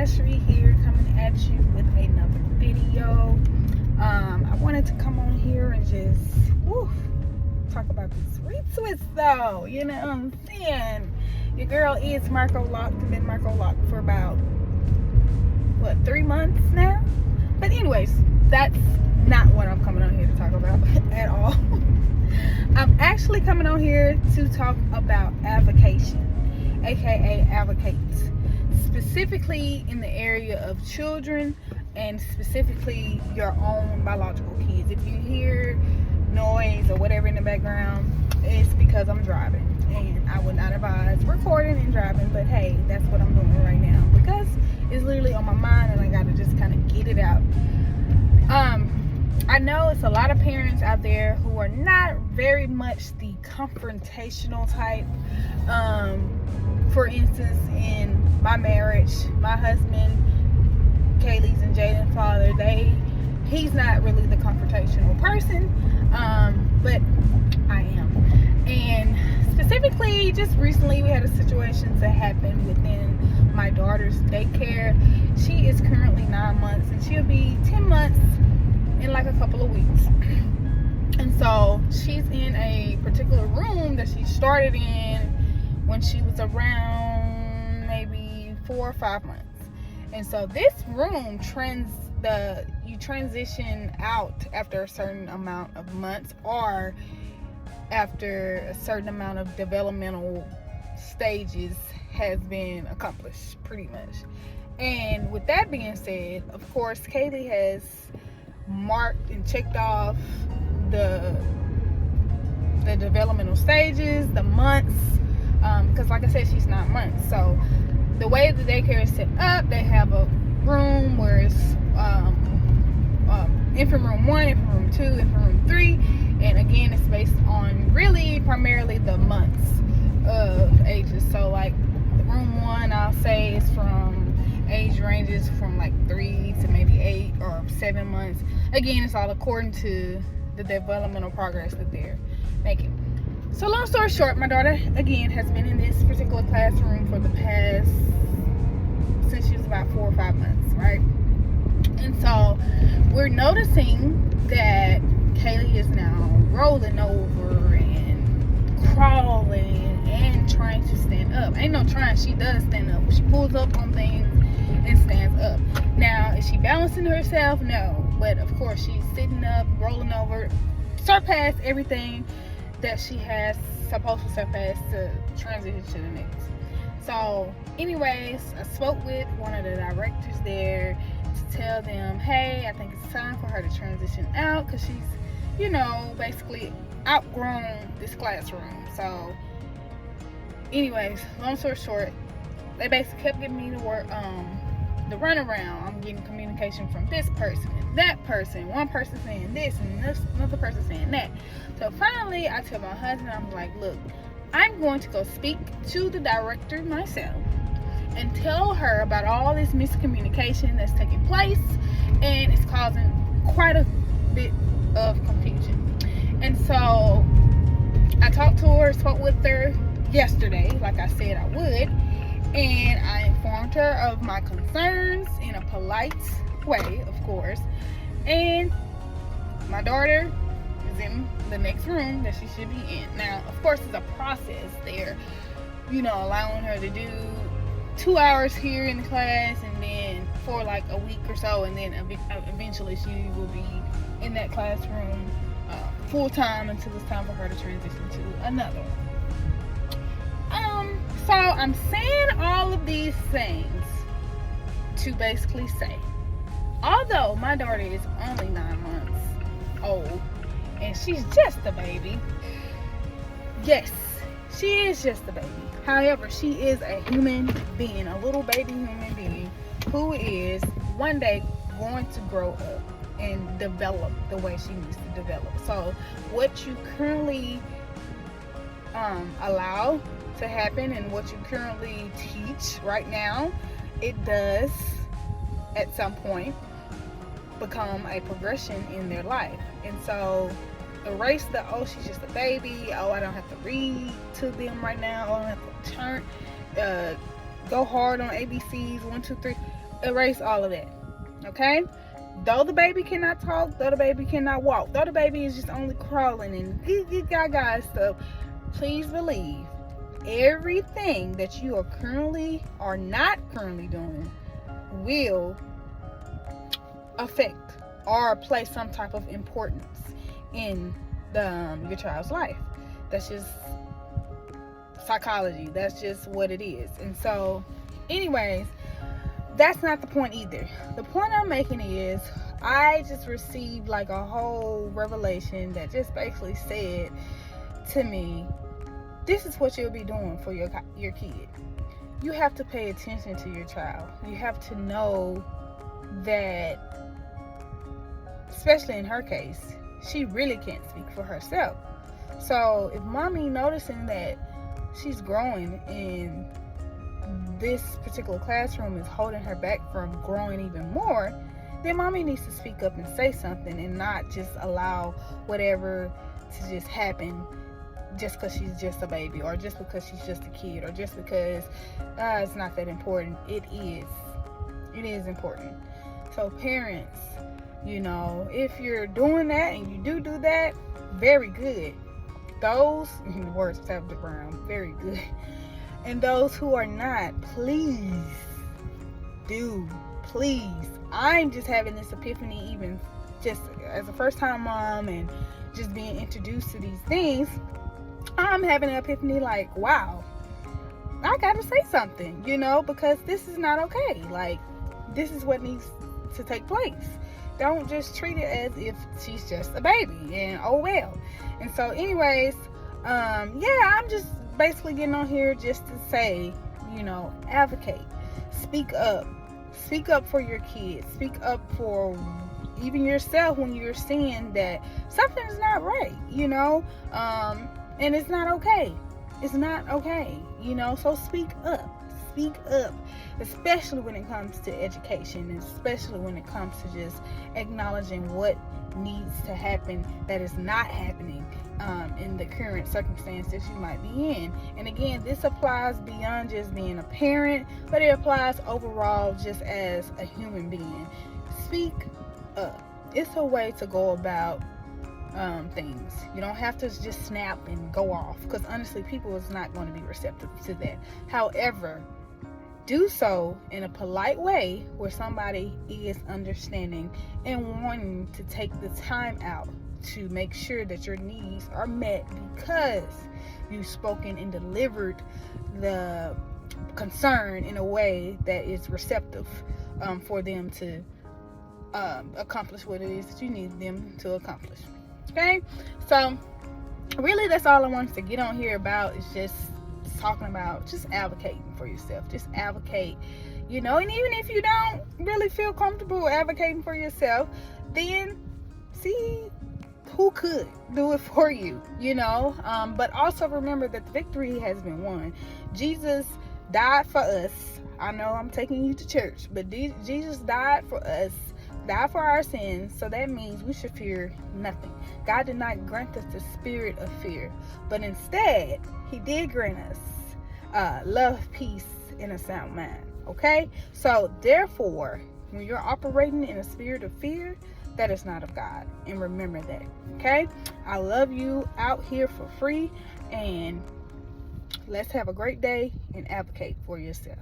Ashley here, coming at you with another video. I wanted to come on here and just talk about these retweets though. You know what I'm saying? Your girl is micro-locked and been micro-locked for about 3 months now. But anyways, that's not what I'm coming on here to talk about at all. I'm actually coming on here to talk about avocation, aka advocates, specifically in the area of children and specifically your own biological kids. If you hear noise or whatever in the background, it's because I'm driving, and I would not advise recording and driving, but hey, that's what I'm doing right now because it's literally on my mind and I gotta just kind of get it out. I know it's a lot of parents out there who are not very much the confrontational type. For instance, in my marriage, my husband, Kaylee's and Jaden's father, he's not really the confrontational person, but I am. And specifically, just recently, we had a situation that happened within my daughter's daycare. She is currently 9 months, and she'll be 10 months in like a couple of weeks. And so she's in a particular room that she started in when she was around maybe 4 or 5 months. And so this room you transition out after a certain amount of months or after a certain amount of developmental stages has been accomplished, pretty much. And with that being said, of course, Kaylee has marked and checked off the developmental stages, the months, because like I said, she's 9 months. So the way the daycare is set up, they have a room where it's infant room 1, infant room 2, infant room 3, and again, it's based on really primarily the months of ages. So like the room 1, I'll say, is from age ranges from like 3 to maybe 8 or 7 months. Again, it's all according to the developmental progress that they're making. So long story short, my daughter again has been in this particular classroom for the past, since she was about 4 or 5 months, right? And so we're noticing that Kaylee is now rolling over and crawling and trying to stand up. Ain't no trying, she does stand up. She pulls up on things and stands up. Now, is she balancing herself? No. But of course, she's sitting up, rolling over, surpass everything that she has supposed to surpass to transition to the next. So anyways, I spoke with one of the directors there to tell them, hey, I think it's time for her to transition out because she's, basically outgrown this classroom. So anyways, long story short, they basically kept giving me the runaround. I'm getting communication from this person and that person. One person saying this and another person saying that. So finally, I tell my husband, I'm like, look, I'm going to go speak to the director myself and tell her about all this miscommunication that's taking place, and it's causing quite a bit of confusion. And so I spoke with her yesterday, like I said I would, and I informed her of my concerns in a polite way, of course. And my daughter is in the next room that she should be in. Now, of course, it's a process there, allowing her to do 2 hours here in the class and then for like a week or so, and then eventually she will be in that classroom full time until it's time for her to transition to another. So I'm saying all of these things to basically say, although my daughter is only 9 months old and she's just a baby, yes, she is just a baby. However, she is a human being, a little baby human being who is one day going to grow up and develop the way she needs to develop. So what you currently allow to happen and what you currently teach right now, it does at some point become a progression in their life. And so erase the, oh, she's just a baby, oh, I don't have to read to them right now, oh, I don't have to go hard on ABCs, 1, 2, 3. erase all of that. Okay? Though the baby cannot talk, though the baby cannot walk, though the baby is just only crawling and gaga stuff, please believe everything that you are currently or not currently doing will affect or play some type of importance in your child's life. That's just psychology. That's just what it is. And so, anyways, that's not the point either. The point I'm making is I just received like a whole revelation that just basically said to me, this is what you'll be doing for your kid. You have to pay attention to your child. You have to know that, especially in her case, she really can't speak for herself. So if mommy noticing that she's growing and this particular classroom is holding her back from growing even more, then mommy needs to speak up and say something and not just allow whatever to just happen just because she's just a baby, or just because she's just a kid, or just because it's not that important. It is important. So parents, if you're doing that and you do that, very good. Those, in the words of Tabitha Brown, very good. And those who are not, please. I'm just having this epiphany, even just as a first time mom and just being introduced to these things. I'm having an epiphany like, wow, I gotta say something, because this is not okay. Like, this is what needs to take place. Don't just treat it as if she's just a baby and oh well. And so anyways, I'm just basically getting on here just to say, advocate, speak up for your kids, speak up for even yourself when you're seeing that something's not right, and it's not okay. It's not okay, so speak up, especially when it comes to education, especially when it comes to just acknowledging what needs to happen that is not happening in the current circumstances you might be in. And again, this applies beyond just being a parent, but it applies overall just as a human being. Speak up. It's a way to go about things. You don't have to just snap and go off, because honestly, people is not going to be receptive to that. However, do so in a polite way where somebody is understanding and wanting to take the time out to make sure that your needs are met, because you've spoken and delivered the concern in a way that is receptive for them to accomplish what it is that you need them to accomplish. Okay, so really that's all I wanted to get on here about, is just talking about just advocating for yourself. Just advocate, and even if you don't really feel comfortable advocating for yourself, then see who could do it for you, but also remember that the victory has been won. Jesus died for us. I know I'm taking you to church, but Jesus died for us, died for our sins, so that means we should fear nothing. God did not grant us the spirit of fear, but instead he did grant us love, peace, and a sound mind. Okay, so therefore, when you're operating in a spirit of fear, that is not of God, and remember that. Okay, I love you out here for free, and let's have a great day and advocate for yourself.